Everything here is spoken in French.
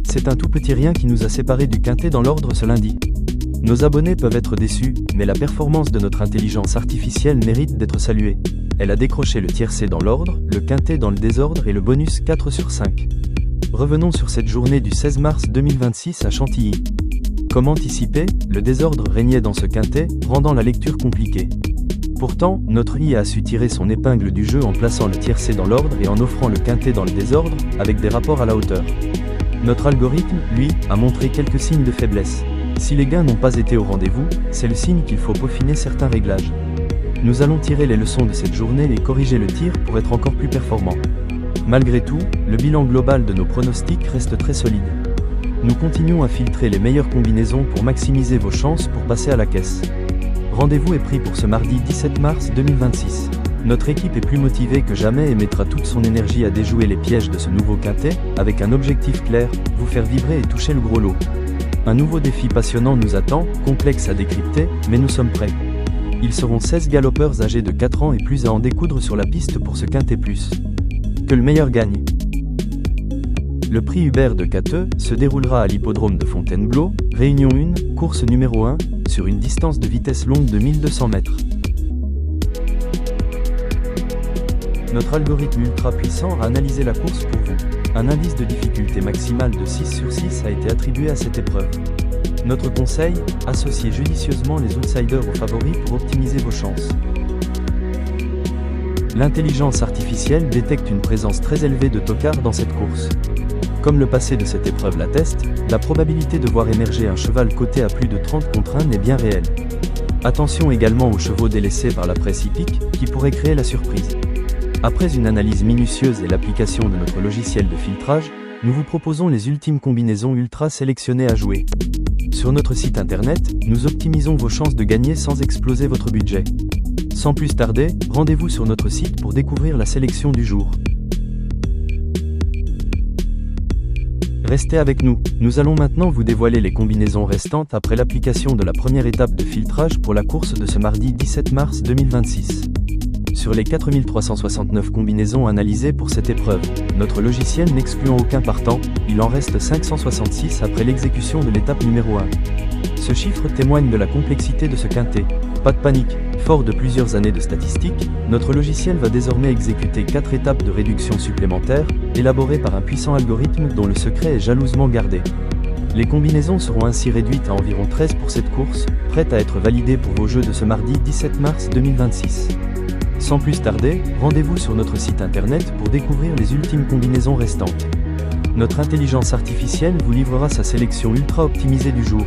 C'est un tout petit rien qui nous a séparés du quintet dans l'ordre ce lundi. Nos abonnés peuvent être déçus, mais la performance de notre intelligence artificielle mérite d'être saluée. Elle a décroché le tiercé dans l'ordre, le quintet dans le désordre et le bonus 4 sur 5. Revenons sur cette journée du 16 mars 2026 à Chantilly. Comme anticipé, le désordre régnait dans ce quintet, rendant la lecture compliquée. Pourtant, notre IA a su tirer son épingle du jeu en plaçant le tiercé dans l'ordre et en offrant le quintet dans le désordre, avec des rapports à la hauteur. Notre algorithme, lui, a montré quelques signes de faiblesse. Si les gains n'ont pas été au rendez-vous, c'est le signe qu'il faut peaufiner certains réglages. Nous allons tirer les leçons de cette journée et corriger le tir pour être encore plus performant. Malgré tout, le bilan global de nos pronostics reste très solide. Nous continuons à filtrer les meilleures combinaisons pour maximiser vos chances pour passer à la caisse. Rendez-vous est pris pour ce mardi 17 mars 2026. Notre équipe est plus motivée que jamais et mettra toute son énergie à déjouer les pièges de ce nouveau quintet, avec un objectif clair, vous faire vibrer et toucher le gros lot. Un nouveau défi passionnant nous attend, complexe à décrypter, mais nous sommes prêts. Ils seront 16 galopeurs âgés de 4 ans et plus à en découdre sur la piste pour ce quintet plus. Que le meilleur gagne. Le prix Hubert de Cateux se déroulera à l'hippodrome de Fontainebleau, Réunion 1, course numéro 1, sur une distance de vitesse longue de 1200 mètres. Notre algorithme ultra puissant a analysé la course pour vous. Un indice de difficulté maximale de 6 sur 6 a été attribué à cette épreuve. Notre conseil, associez judicieusement les outsiders aux favoris pour optimiser vos chances. L'intelligence artificielle détecte une présence très élevée de tocards dans cette course. Comme le passé de cette épreuve l'atteste, la probabilité de voir émerger un cheval coté à plus de 30 contre 1 est bien réelle. Attention également aux chevaux délaissés par la presse hippique, qui pourraient créer la surprise. Après une analyse minutieuse et l'application de notre logiciel de filtrage, nous vous proposons les ultimes combinaisons ultra sélectionnées à jouer. Sur notre site internet, nous optimisons vos chances de gagner sans exploser votre budget. Sans plus tarder, rendez-vous sur notre site pour découvrir la sélection du jour. Restez avec nous, nous allons maintenant vous dévoiler les combinaisons restantes après l'application de la première étape de filtrage pour la course de ce mardi 17 mars 2026. Sur les 4369 combinaisons analysées pour cette épreuve, notre logiciel n'excluant aucun partant, il en reste 566 après l'exécution de l'étape numéro 1. Ce chiffre témoigne de la complexité de ce quintet. Pas de panique, fort de plusieurs années de statistiques, notre logiciel va désormais exécuter 4 étapes de réduction supplémentaires, élaborées par un puissant algorithme dont le secret est jalousement gardé. Les combinaisons seront ainsi réduites à environ 13 pour cette course, prête à être validée pour vos jeux de ce mardi 17 mars 2026. Sans plus tarder, rendez-vous sur notre site internet pour découvrir les ultimes combinaisons restantes. Notre intelligence artificielle vous livrera sa sélection ultra optimisée du jour.